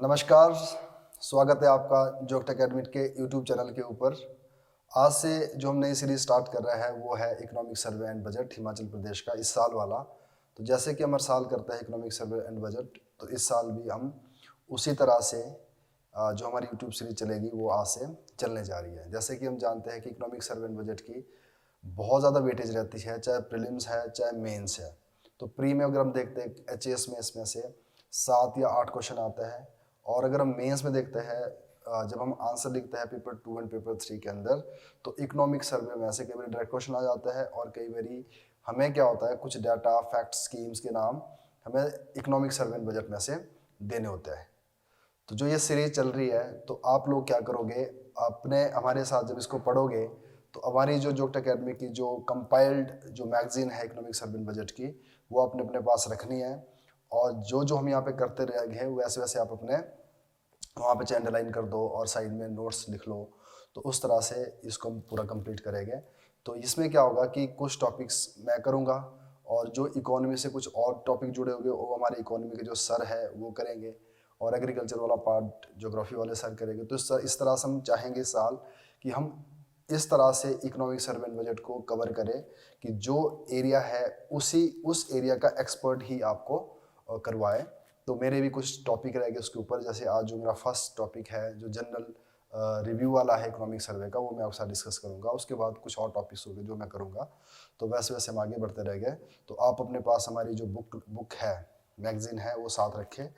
नमस्कार, स्वागत है आपका जोक्ट एकेडमी के यूट्यूब चैनल के ऊपर। आज से जो हम नई सीरीज स्टार्ट कर रहे हैं वो है economic survey and budget Himachal Pradesh का इस साल वाला। तो जैसे कि हम हर साल करते हैं इकोनॉमिक सर्वे एंड बजट, तो इस साल भी हम उसी तरह से जो हमारी यूट्यूब सीरीज चलेगी वो आज से चलने जा रही है। जैसे कि हम जानते हैं कि इकोनॉमिक सर्वे एंड बजट की बहुत ज़्यादा वेटेज रहती है, चाहे प्रीलिम्स है चाहे मेंस है। तो प्री में अगर हम देखते हैं एचएएस में इसमें से 7 या 8 क्वेश्चन आते हैं, और अगर हम मेंस में देखते हैं जब हम आंसर लिखते हैं पेपर 2 एंड पेपर 3 के अंदर, तो इकोनॉमिक सर्वे में से कई बार डायरेक्ट क्वेश्चन आ जाता है, और कई बार हमें क्या होता है कुछ डाटा फैक्ट स्कीम्स के नाम हमें इकोनॉमिक सर्वे एंड बजट में से देने होते हैं। तो जो ये सीरीज चल रही है, तो आप लोग क्या करोगे, अपने हमारे साथ जब इसको पढ़ोगे तो हमारी जो जोक्ट एकेडमी की जो कंपाइल्ड जो मैगजीन है इकोनॉमिक सर्वे एंड बजट की, वो अपने अपने पास रखनी है। और जो जो हम यहाँ पे करते रहेंगे वैसे वैसे आप अपने वहाँ पे अंडरलाइन कर दो और साइड में नोट्स लिख लो। तो उस तरह से इसको हम पूरा कंप्लीट करेंगे। तो इसमें क्या होगा कि कुछ टॉपिक्स मैं करूँगा, और जो इकोनॉमी से कुछ और टॉपिक जुड़े होंगे वो हमारे इकोनॉमी के जो सर है वो करेंगे, और एग्रीकल्चर वाला पार्ट ज्योग्राफी वाले सर करेंगे। तो इस तरह से हम चाहेंगे इस साल कि हम इस तरह से इकोनॉमिक सर्वे एंड बजट को कवर करें कि जो एरिया है उस एरिया का एक्सपर्ट ही आपको करवाए। तो मेरे भी कुछ टॉपिक रहेंगे उसके ऊपर। जैसे आज जो मेरा फर्स्ट टॉपिक है जो जनरल रिव्यू वाला है इकोनॉमिक सर्वे का, वो मैं आपके साथ डिस्कस करूंगा। उसके बाद कुछ और टॉपिक्स होंगे जो मैं करूंगा। तो वैसे वैसे हम आगे बढ़ते रहेंगे। तो आप अपने पास हमारी जो बुक है, मैगजीन है, वो साथ रखें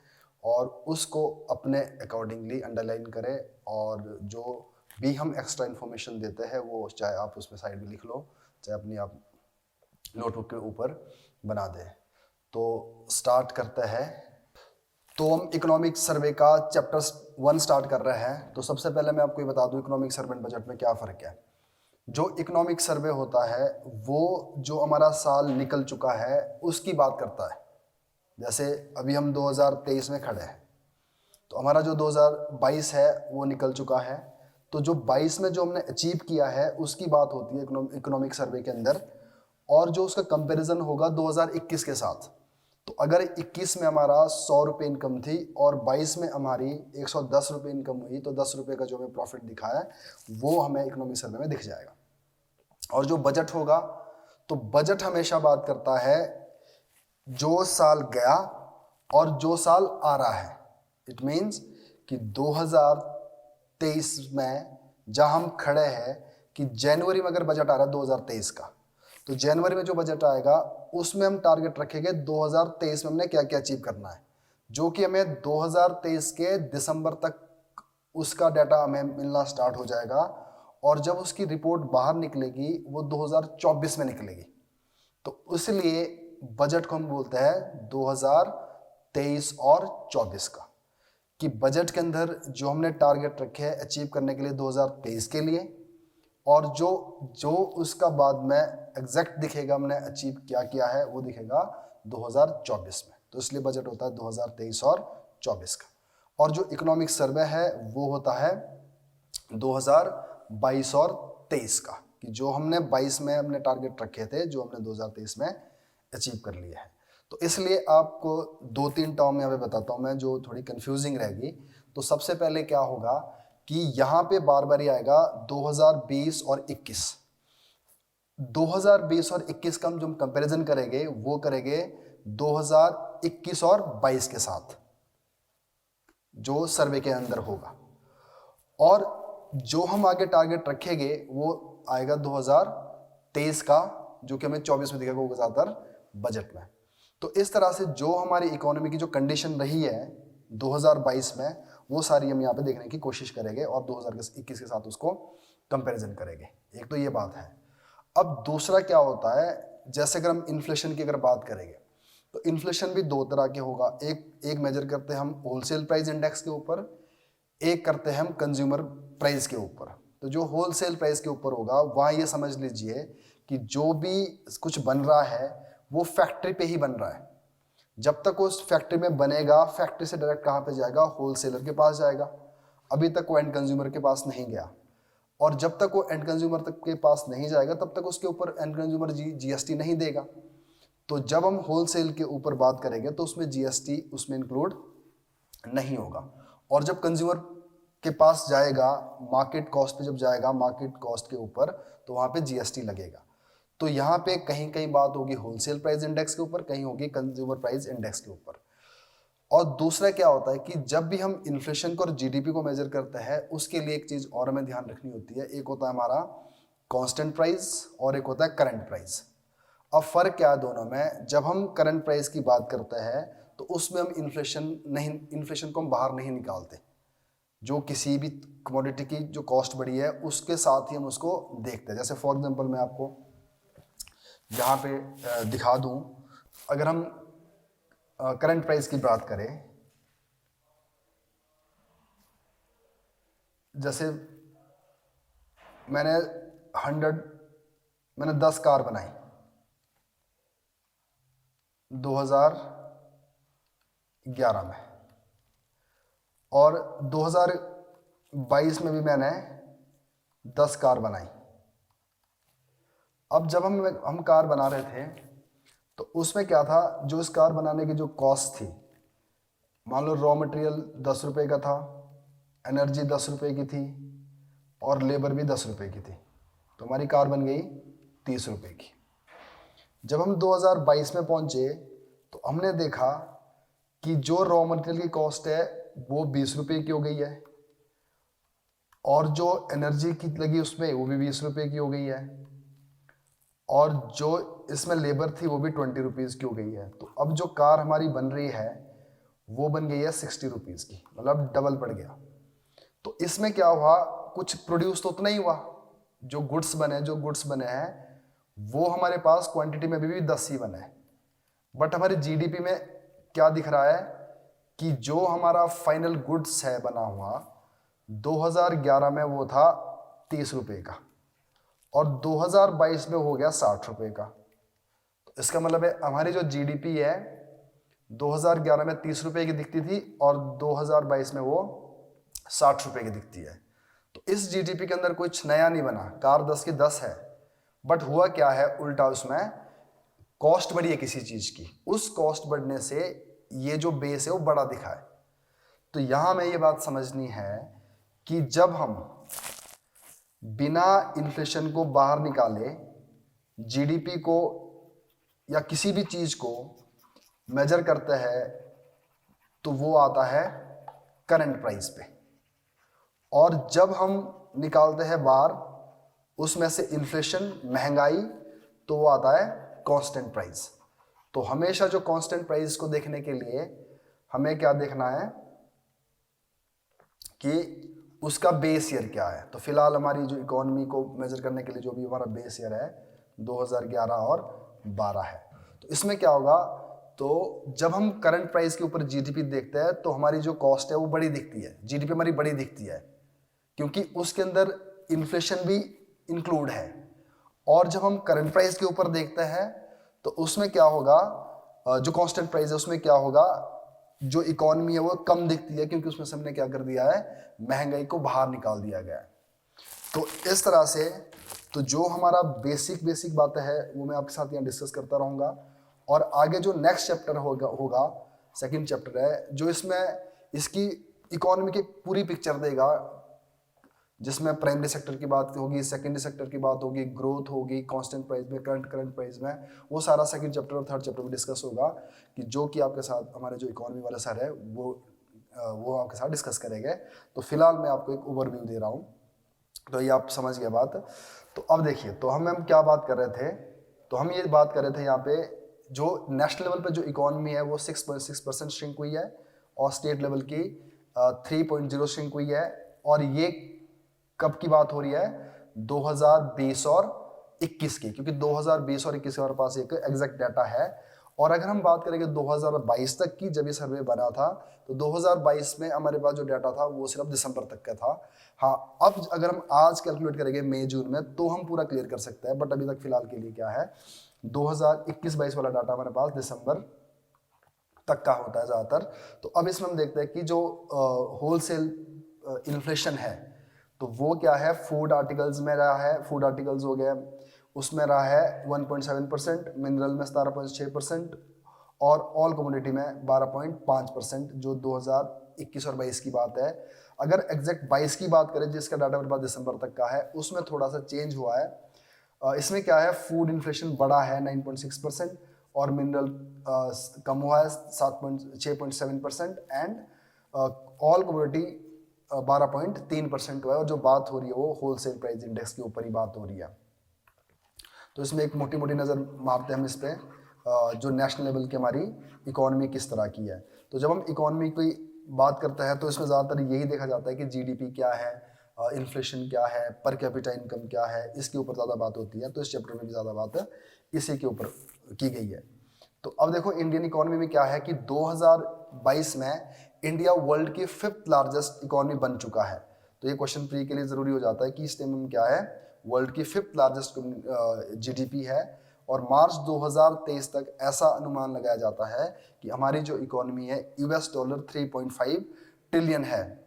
और उसको अपने अकॉर्डिंगली अंडरलाइन करें। और जो भी हम एक्स्ट्रा इन्फॉर्मेशन देते हैं वो चाहे आप उसमें साइड में लिख लो, चाहे अपनी आप नोटबुक के ऊपर बना दें। तो स्टार्ट करते हैं। तो हम इकोनॉमिक सर्वे का चैप्टर 1 स्टार्ट कर रहे हैं। तो सबसे पहले मैं आपको ये बता दूं इकोनॉमिक सर्वे एंड बजट में क्या फ़र्क है। जो इकोनॉमिक सर्वे होता है वो जो हमारा साल निकल चुका है उसकी बात करता है। जैसे अभी हम 2023 में खड़े हैं, तो हमारा जो 2022 है वो निकल चुका है। तो जो 22 में जो हमने अचीव किया है उसकी बात होती है इकोनॉमिक सर्वे के अंदर, और जो उसका कंपैरिजन होगा 2021 के साथ। तो अगर 21 में हमारा 100 रुपये इनकम थी और 22 में हमारी 110 रुपये इनकम हुई, तो 10 रुपये का जो हमें प्रॉफिट दिखा है वो हमें इकोनॉमिक सर्वे में दिख जाएगा। और जो बजट होगा, तो बजट हमेशा बात करता है जो साल गया और जो साल आ रहा है। इट मीन्स कि 2023 में जहां हम खड़े हैं कि जनवरी में अगर बजट आ रहा है 2023 का, तो जनवरी में जो बजट आएगा उसमें हम टारगेट रखेंगे 2023 में हमने क्या क्या अचीव करना है, जो कि हमें 2023 के दिसंबर तक उसका डाटा हमें मिलना स्टार्ट हो जाएगा। और जब उसकी रिपोर्ट बाहर निकलेगी वो 2024 में निकलेगी। तो इसलिए बजट को हम बोलते हैं 2023 और 24 का, कि बजट के अंदर जो हमने टारगेट रखे हैं अचीव करने के लिए 2023 के लिए, और जो जो उसका बाद में एग्जैक्ट दिखेगा हमने अचीव क्या किया है वो दिखेगा 2024 में। तो इसलिए बजट होता है 2023 और 24 का। और जो इकोनॉमिक सर्वे है वो होता है 2022 और 23 का, कि जो हमने 22 में हमने टारगेट रखे थे जो हमने 2023 में अचीव कर लिए हैं। तो इसलिए आपको 2-3 टर्म यहाँ पे बताता हूँ मैं जो थोड़ी कंफ्यूजिंग रहेगी। तो सबसे पहले क्या होगा कि यहाँ पे बार बार ही आएगा 2020 और 21। 2020 और 21 का हम जो कंपैरिजन करेंगे वो करेंगे 2021 और 22 के साथ जो सर्वे के अंदर होगा। और जो हम आगे टारगेट रखेंगे वो आएगा 2023 का, जो कि हमें 24 में दिखेगा वो ज़्यादातर बजट में। तो इस तरह से जो हमारी इकोनॉमी की जो कंडीशन रही है 2022 में वो सारी हम यहाँ पे देखने की कोशिश करेंगे और 2021 के साथ उसको कंपैरिजन करेंगे। एक तो ये बात है। अब दूसरा क्या होता है, जैसे अगर हम इन्फ्लेशन की अगर बात करेंगे तो इन्फ्लेशन भी 2 तरह के होगा। एक मेजर करते हैं हम होलसेल प्राइस इंडेक्स के ऊपर, एक करते हैं हम कंज्यूमर प्राइस के ऊपर। तो जो होलसेल प्राइस के ऊपर होगा वहाँ ये समझ लीजिए कि जो भी कुछ बन रहा है वो फैक्ट्री पे ही बन रहा है। जब तक उस फैक्ट्री में बनेगा, फैक्ट्री से डायरेक्ट कहाँ पे जाएगा, होलसेलर के पास जाएगा। अभी तक वो एंड कंज्यूमर के पास नहीं गया, और जब तक वो एंड कंज्यूमर तक के पास नहीं जाएगा तब तक उसके ऊपर एंड कंज्यूमर जीएसटी नहीं देगा। तो जब हम होलसेल के ऊपर बात करेंगे तो उसमें जीएसटी उसमें इंक्लूड नहीं होगा। और जब कंज्यूमर के पास जाएगा, मार्केट कॉस्ट पे जब जाएगा, मार्केट कॉस्ट के ऊपर, तो वहाँ पे जीएसटी लगेगा। तो यहाँ पे कहीं कहीं बात होगी होलसेल प्राइस इंडेक्स के ऊपर, कहीं होगी कंज्यूमर प्राइस इंडेक्स के ऊपर। और दूसरा क्या होता है कि जब भी हम इन्फ्लेशन को और जीडीपी को मेजर करते हैं, उसके लिए एक चीज और हमें ध्यान रखनी होती है। एक होता है हमारा कांस्टेंट प्राइस और एक होता है करंट प्राइस। अब फर्क क्या है दोनों में? जब हम करंट प्राइस की बात करते हैं तो उसमें हम इन्फ्लेशन को हम बाहर नहीं निकालते। जो किसी भी कमोडिटी की जो कॉस्ट बढ़ी है उसके साथ ही हम उसको देखते हैं। जैसे फॉर एग्जांपल मैं आपको यहाँ पे दिखा दूं, अगर हम करंट प्राइस की बात करें, जैसे मैंने 10 कार बनाई 2011 में, और 2022 में भी मैंने 10 कार बनाई। अब जब हम कार बना रहे थे तो उसमें क्या था, जो इस कार बनाने की जो कॉस्ट थी, मान लो रॉ मटेरियल 10 रुपये का था, एनर्जी 10 रुपये की थी और लेबर भी 10 रुपये की थी, तो हमारी कार बन गई 30 रुपये की। जब हम 2022 में पहुंचे तो हमने देखा कि जो रॉ मटेरियल की कॉस्ट है वो 20 रुपये की हो गई है, और जो एनर्जी की लगी उसमें वो भी 20 रुपये की हो गई है, और जो इसमें लेबर थी वो भी 20 रुपीज़ की हो गई है। तो अब जो कार हमारी बन रही है वो बन गई है 60 रुपीज़ की, मतलब डबल बढ़ गया। तो इसमें क्या हुआ, कुछ प्रोड्यूस तो उतना ही हुआ, जो गुड्स बने हैं वो हमारे पास क्वांटिटी में भी 10 ही बने हैं, बट हमारे जीडीपी में क्या दिख रहा है कि जो हमारा फाइनल गुड्स है बना हुआ 2011 में वो था 30 रुपये का, और 2022 में हो गया 60 रुपये का। तो इसका मतलब है हमारी जो जीडीपी है 2011 में 30 रुपये की दिखती थी और 2022 में वो 60 रुपये की दिखती है। तो इस जीडीपी के अंदर कुछ नया नहीं बना, कार 10 की 10 है, बट हुआ क्या है उल्टा, उसमें कॉस्ट बढ़ी है किसी चीज की, उस कॉस्ट बढ़ने से ये जो बेस है वो बड़ा दिखा है। तो यहां में ये बात समझनी है कि जब हम बिना इन्फ्लेशन को बाहर निकाले जीडीपी को या किसी भी चीज को मेजर करते हैं तो वो आता है करंट प्राइस पे, और जब हम निकालते हैं बाहर उसमें से इन्फ्लेशन, महंगाई, तो वो आता है कांस्टेंट प्राइस। तो हमेशा जो कांस्टेंट प्राइस को देखने के लिए हमें क्या देखना है कि उसका बेस ईयर क्या है। तो फिलहाल हमारी जो इकोनॉमी को मेजर करने के लिए जो भी हमारा बेस ईयर है 2011 और 12 है। तो इसमें क्या होगा, तो जब हम करंट प्राइस के ऊपर जीडीपी देखते हैं तो हमारी जो कॉस्ट है वो बड़ी दिखती है, जीडीपी हमारी बड़ी दिखती है, क्योंकि उसके अंदर इन्फ्लेशन भी इंक्लूड है। और जब हम करंट प्राइस के ऊपर देखते हैं तो उसमें क्या होगा, जो कांस्टेंट प्राइस है उसमें क्या होगा, जो इकोनॉमी है वो कम दिखती है, क्योंकि उसमें से हमने क्या कर दिया है, महंगाई को बाहर निकाल दिया गया है। तो इस तरह से तो जो हमारा बेसिक बातें है वो मैं आपके साथ यहाँ डिस्कस करता रहूँगा, और आगे जो नेक्स्ट चैप्टर होगा सेकंड चैप्टर है, जो इसमें इसकी इकोनॉमी की पूरी पिक्चर देगा, जिसमें प्राइमरी सेक्टर की बात होगी, सेकेंडरी सेक्टर की बात होगी, ग्रोथ होगी, कांस्टेंट प्राइस में, करंट प्राइस में, वो सारा सेकंड चैप्टर और थर्ड चैप्टर में डिस्कस होगा, कि जो कि आपके साथ हमारे जो इकोनॉमी वाले सर है वो आपके साथ डिस्कस करेंगे। तो फिलहाल मैं आपको एक ओवरव्यू दे रहा हूँ, तो ये आप समझ गए बात। तो अब देखिए, तो हम क्या बात कर रहे थे, तो हम ये बात कर रहे थे यहाँ पे जो नेशनल लेवल पे जो इकोनॉमी है वो 6.6% श्रिंक हुई है, और स्टेट लेवल की 3.0 श्रिंक हुई है। और ये कब की बात हो रही है, 2020 और 21 की, क्योंकि 2020 और 21 के हमारे पास एक एग्जैक्ट डाटा है। और अगर हम बात करेंगे 2022 तक की, जब ये सर्वे बना था, तो 2022 में हमारे पास जो डाटा था वो सिर्फ दिसंबर तक का था। हाँ, अब अगर हम आज कैलकुलेट करेंगे मई जून में तो हम पूरा क्लियर कर सकते हैं, बट अभी तक फिलहाल के लिए क्या है, 2021-22 वाला डाटा हमारे पास दिसंबर तक का होता है ज़्यादातर। तो अब इसमें हम देखते हैं कि जो होलसेल इन्फ्लेशन है तो वो क्या है, फूड आर्टिकल्स में रहा है, फूड आर्टिकल्स हो गए उसमें रहा है 1.7%, मिनरल में 17.6%, और ऑल कम्युनिटी में 12.5% जो 2021 और 22 की बात है। अगर एग्जैक्ट 22 की बात करें जिसका डाटा मेरे पास दिसंबर तक का है, उसमें थोड़ा सा चेंज हुआ है। इसमें क्या है, फूड इन्फ्लेशन बढ़ा है 9.6% और मिनरल कम हुआ है 6.7% एंड ऑल कम्युनिटी 12.3% हुआ है। और जो बात हो रही है वो होलसेल प्राइस इंडेक्स के ऊपर ही बात हो रही है। तो इसमें एक मोटी मोटी नज़र मारते हैं हम इस पे, जो नेशनल लेवल की हमारी इकोनॉमी किस तरह की है। तो जब हम इकोनॉमी की बात करते हैं तो इसमें ज़्यादातर यही देखा जाता है कि जीडीपी क्या है, इन्फ्लेशन क्या है, पर कैपिटा इनकम क्या है, इसके ऊपर ज़्यादा बात होती है। तो इस चैप्टर में भी ज़्यादा बात इसी के ऊपर की गई है। तो अब देखो इंडियन इकोनॉमी में क्या है कि 2022 में इंडिया वर्ल्ड की 5th लार्जेस्ट इकोनॉमी बन चुका है। तो ये क्वेश्चन प्री के लिए ज़रूरी हो जाता है कि इस टाइम में क्या है, वर्ल्ड की 5th लार्जेस्ट जीडीपी है। और मार्च 2023 तक ऐसा अनुमान लगाया जाता है कि हमारी जो इकोनॉमी है $3.5 ट्रिलियन है।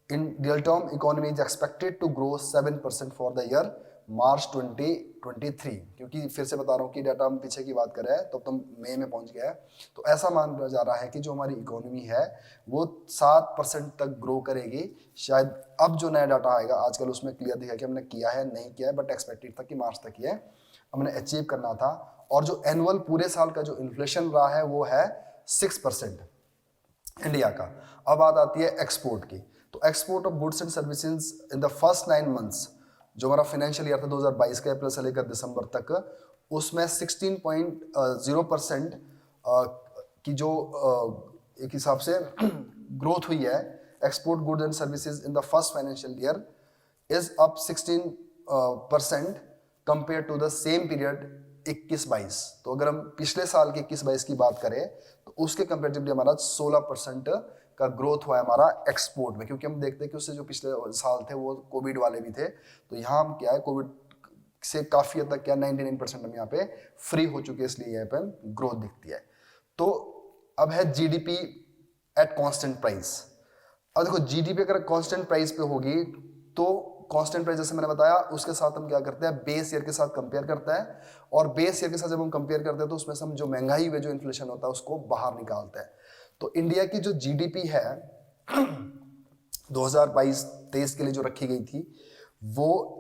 In real term, economy is expected to grow 7% for the year मार्च 2023। क्योंकि फिर से बता रहा हूँ कि डाटा हम पीछे की बात कर रहे हैं तो अब तो मई में पहुंच गया है। तो ऐसा माना जा रहा है कि जो हमारी इकोनॉमी है वो 7% तक ग्रो करेगी। शायद अब जो नया डाटा आएगा आजकल उसमें क्लियर दिखा कि हमने किया है नहीं किया है, बट एक्सपेक्टेड था कि मार्च तक ये हमने अचीव करना था। और जो एनुअल पूरे साल का जो इन्फ्लेशन रहा है वो है 6% इंडिया का। अब बात आती है एक्सपोर्ट की। तो export of goods and services in the first 9 months, जो हमारा फाइनेंशियल ईयर था 2022 का अप्रैल से लेकर दिसंबर तक, उसमें 16.0% की जो एक हिसाब से ग्रोथ हुई है। Export goods and services in the first financial year is up 16% compare to the same period 21-22। तो अगर हम पिछले साल के 21-22 की बात करें तो उसके कंपेरेटिवली हमारा 16% का ग्रोथ हुआ है हमारा एक्सपोर्ट में। क्योंकि हम देखते हैं कि उससे जो पिछले साल थे वो कोविड वाले भी थे, तो यहाँ हम क्या है कोविड से काफी हद तक क्या 99% हम यहाँ पे फ्री हो चुके हैं, इसलिए यहाँ पे ग्रोथ दिखती है। तो अब है जीडीपी एट कांस्टेंट प्राइस। अब देखो जीडीपी अगर कांस्टेंट प्राइस पे होगी तो कांस्टेंट प्राइस जैसे मैंने बताया उसके साथ हम क्या करते हैं, बेस ईयर के साथ कंपेयर करते हैं। और बेस ईयर के साथ जब हम कंपेयर करते हैं तो उसमें से हम जो महंगाई में जो इन्फ्लेशन होता है उसको बाहर निकालते हैं। तो इंडिया की जो जीडीपी है 2022-23 के लिए जो रखी गई थी वो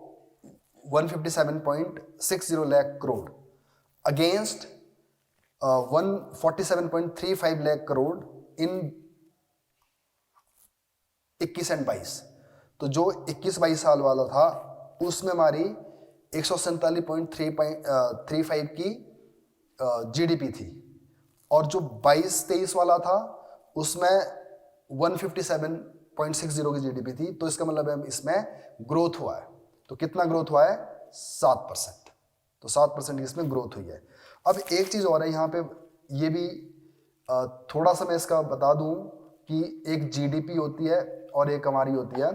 157.60 lakh crore against 147.35 lakh crore in 21 and 22। तो जो 21-22 साल वाला था उसमें हमारी 147.35 की जीडीपी थी, और जो 22-23 वाला था उसमें 157.60 की जीडीपी थी। तो इसका मतलब है इसमें ग्रोथ हुआ है। तो कितना ग्रोथ हुआ है, 7%। तो 7% की इसमें ग्रोथ हुई है। अब एक चीज और है यहाँ पे, ये भी थोड़ा सा मैं इसका बता दूं कि एक जीडीपी होती है और एक हमारी होती है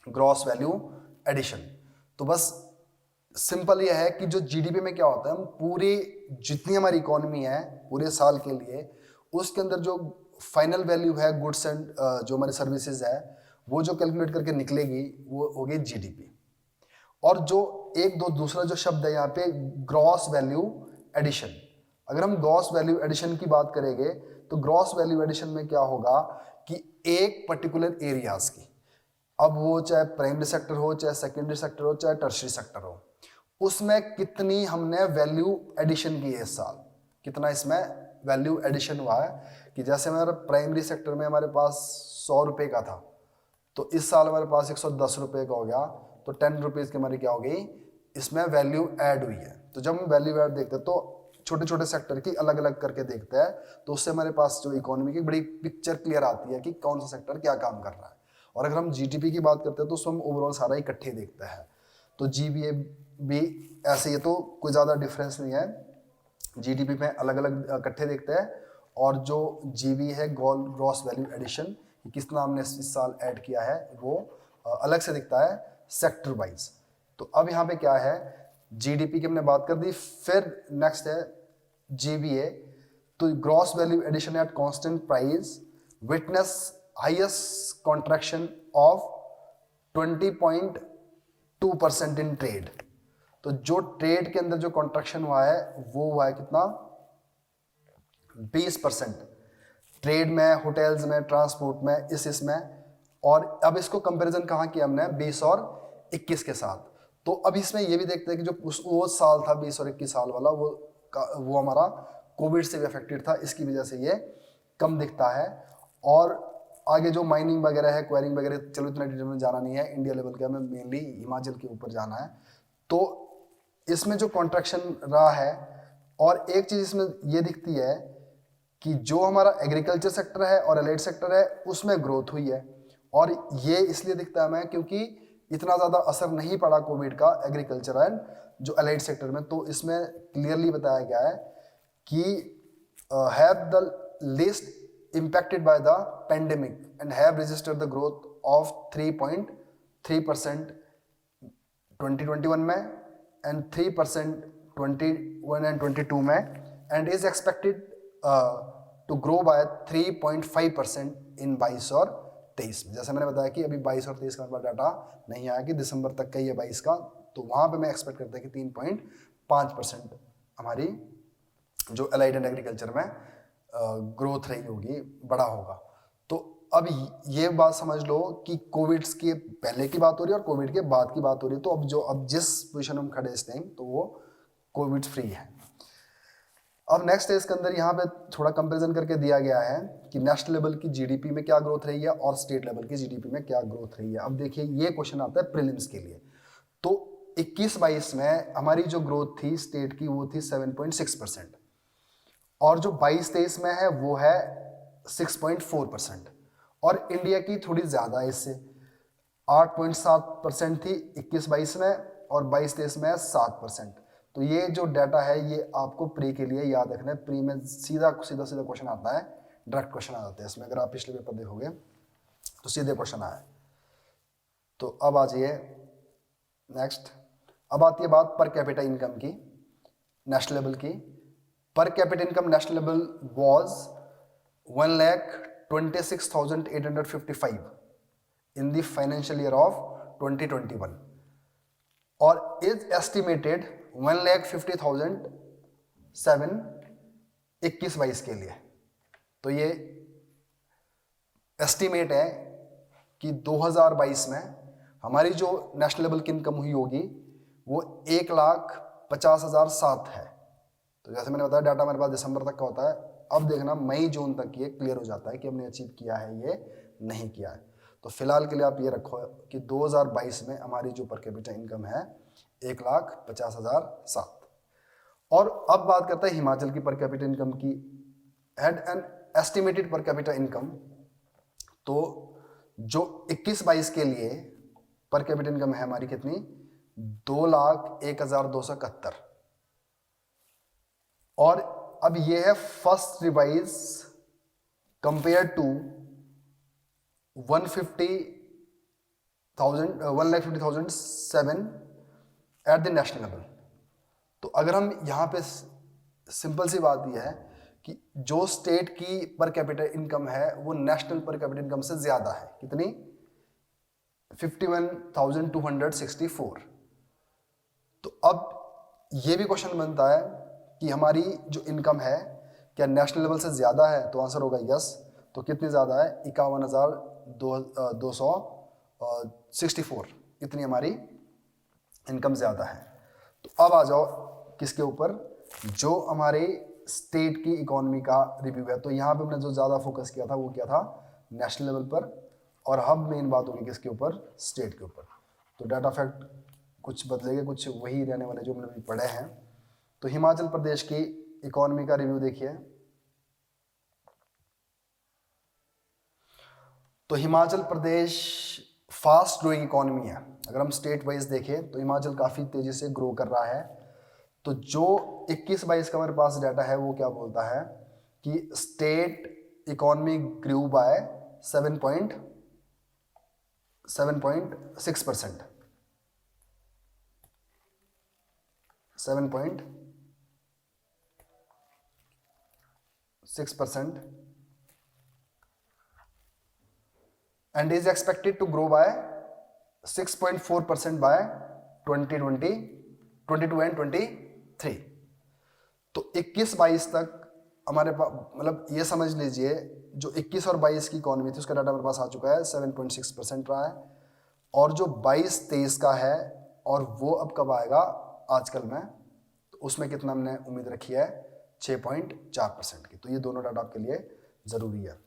ग्रॉस वैल्यू एडिशन। तो बस सिंपल ये है कि जो जीडीपी में क्या होता है, हम पूरी जितनी हमारी इकोनॉमी है पूरे साल के लिए उसके अंदर जो फाइनल वैल्यू है गुड्स एंड जो हमारी सर्विसेज है वो जो कैलकुलेट करके निकलेगी वो होगी जीडीपी। और जो एक दो दूसरा जो शब्द है यहाँ पे ग्रॉस वैल्यू एडिशन। अगर हम ग्रॉस वैल्यू एडिशन की बात करेंगे तो ग्रॉस वैल्यू एडिशन में क्या होगा कि एक पर्टिकुलर एरियाज की, अब वो चाहे प्राइमरी सेक्टर हो, चाहे सेकेंडरी सेक्टर हो, चाहे टर्शरी सेक्टर हो, उसमें कितनी हमने वैल्यू एडिशन की है इस साल, कितना इसमें वैल्यू एडिशन हुआ है। कि जैसे हमारे प्राइमरी सेक्टर में हमारे पास 100 रुपए का था तो इस साल हमारे पास 110 रुपए का हो गया, तो 10 रुपीज की हमारी क्या हो गई, इसमें वैल्यू ऐड हुई है। तो जब हम वैल्यू ऐड देखते हैं तो छोटे छोटे सेक्टर की अलग अलग करके देखते हैं, तो उससे हमारे पास जो इकोनॉमी की बड़ी पिक्चर क्लियर आती है कि कौन सा सेक्टर क्या काम कर रहा है। और अगर हम जीडीपी की बात करते हैं तो उसमें हम ओवरऑल सारा इकट्ठे देखते हैं। तो जीबीए भी ऐसे, ये तो कोई ज़्यादा डिफरेंस नहीं है, जीडीपी में अलग अलग इकट्ठे देखते हैं। और जो जीबी है ग्रॉस वैल्यू एडिशन, कितना हमने इस साल ऐड किया है वो अलग से दिखता है सेक्टर वाइज। तो अब यहाँ पे क्या है, जीडीपी की हमने बात कर दी, फिर नेक्स्ट है जीबीए। तो gross value addition at constant price witness highest contraction of 20.2% in trade. तो जो ट्रेड के अंदर जो कॉन्ट्रैक्शन हुआ है वो हुआ है कितना, 20%, ट्रेड में, होटल्स में, ट्रांसपोर्ट में, इसमें। और अब इसको कंपैरिजन कहाँ किया हमने, 20 और 21 के साथ। तो अब इसमें ये भी देखते हैं कि जो वो साल था 20 और 21 साल वाला, वो हमारा कोविड से भी अफेक्टेड था, इसकी वजह से ये कम दिखता है। और आगे जो माइनिंग वगैरह है, क्वायरिंग वगैरह, चलो इतना डिटेल में जाना नहीं है, इंडिया लेवल के हमें मेनली हिमाचल के ऊपर जाना है। तो इसमें जो कॉन्ट्रैक्शन रहा है, और एक चीज़ इसमें ये दिखती है कि जो हमारा एग्रीकल्चर सेक्टर है और एलाइड सेक्टर है उसमें ग्रोथ हुई है। और ये इसलिए दिखता है हमें क्योंकि इतना ज़्यादा असर नहीं पड़ा कोविड का एग्रीकल्चर एंड जो एलाइड सेक्टर में। तो इसमें क्लियरली बताया गया है कि have the least impacted by the pandemic and have registered the growth of 3.3% 2021 में and 3% 21 and 22 में, and is expected to grow by 3.5% in 22 और 23 में। जैसे मैंने बताया कि अभी 22 और 23 का हमारे पास डाटा नहीं आया कि दिसंबर तक का ही है 22 का, तो वहाँ पे मैं एक्सपेक्ट करता है कि 3.5% हमारी जो अलाइड एंड एग्रीकल्चर में ग्रोथ रही होगी, बड़ा होगा। तो अब ये बात समझ लो कि कोविड के पहले की बात हो रही है और कोविड के बाद की बात हो रही है। तो अब जिस पोजीशन में हम खड़े इस टाइम, तो वो कोविड फ्री है। अब नेक्स्ट है इसके अंदर यहाँ पे थोड़ा कंपैरिजन करके दिया गया है कि नेशनल लेवल की जीडीपी में क्या ग्रोथ रही है और स्टेट लेवल की जीडीपी में क्या ग्रोथ रही है। अब देखिए ये क्वेश्चन आता है प्रीलिम्स के लिए। तो 21-22 में हमारी जो ग्रोथ थी स्टेट की वो थी 7.6%, और जो 22-23 में है वो है 6.4%, और इंडिया की थोड़ी ज़्यादा है इससे, 8.7% थी 21-22 में और 22-23 में 7%। तो ये जो डाटा है ये आपको प्री के लिए याद रखना है। प्री में सीधा क्वेश्चन आता है, डायरेक्ट क्वेश्चन आ जाते हैं इसमें। अगर आप पिछले पेपर देखोगे तो सीधे क्वेश्चन आया। तो अब आ जाइए नेक्स्ट। अब आती है बात पर कैपिटा इनकम की, नेशनल लेवल की। पर capita income national level was 1,26,855 in the financial year of 2021 और is estimated 1,50,007 21-22 के लिए। तो ये एस्टिमेट है कि 2022 में हमारी जो नेशनल लेवल की इनकम हुई होगी वो 1,50,007 है। तो जैसे मैंने बताया डाटा मेरे पास दिसंबर तक का होता है। अब देखना मई जून तक ये क्लियर हो जाता है कि हमने अचीव किया है ये नहीं किया है। तो फिलहाल के लिए आप ये रखो कि 2022 में हमारी जो पर कैपिटा इनकम है 1,50,007। और अब बात करते हैं हिमाचल की पर कैपिटा इनकम की। हैड एन एस्टिमेटेड पर कैपिटा इनकम, तो जो 21-22 के लिए पर कैपिटा इनकम है हमारी कितनी, 2,01,271। और अब ये है first revise compare to 1,50,007 at the national level. तो अगर हम यहाँ पे सिंपल सी बात यह है कि जो स्टेट की पर कैपिटा इनकम है वो नेशनल पर कैपिटा इनकम से ज्यादा है। कितनी, 51,264। तो अब ये भी क्वेश्चन बनता है कि हमारी जो इनकम है क्या नेशनल लेवल से ज़्यादा है, तो आंसर होगा यस। तो कितनी ज़्यादा है, 51,264, इतनी हमारी इनकम ज़्यादा है। तो अब आ जाओ किसके ऊपर, जो हमारे स्टेट की इकोनॉमी का रिव्यू है। तो यहाँ पे हमने जो ज़्यादा फोकस किया था वो क्या था, नेशनल लेवल पर, और अब मेन बात होगी किसके ऊपर, स्टेट के ऊपर। तो डाटा फैक्ट कुछ बदलेंगे, कुछ वही रहने वाले जो हमने पढ़े हैं। तो हिमाचल प्रदेश की इकोनॉमी का रिव्यू देखिए। तो Himachal Pradesh fast growing economy है। अगर हम स्टेट वाइज देखें तो हिमाचल काफ़ी तेज़ी से ग्रो कर रहा है। तो जो 21-22 का हमारे पास डाटा है वो क्या बोलता है कि state economy grew by 7.6%, 7.6%, and is expected to grow by 6.4% by 2022 and 23। तो 21-22 तक हमारे पास मतलब ये समझ लीजिए जो 21 और 22 की इकोनॉमी थी उसका डाटा मेरे पास आ चुका है, 7.6% रहा है। और जो 22-23 का है और वो अब कब आएगा आजकल में, तो उसमें कितना हमने उम्मीद रखी है 6.4% की। तो ये दोनों डाटा आपके लिए ज़रूरी है।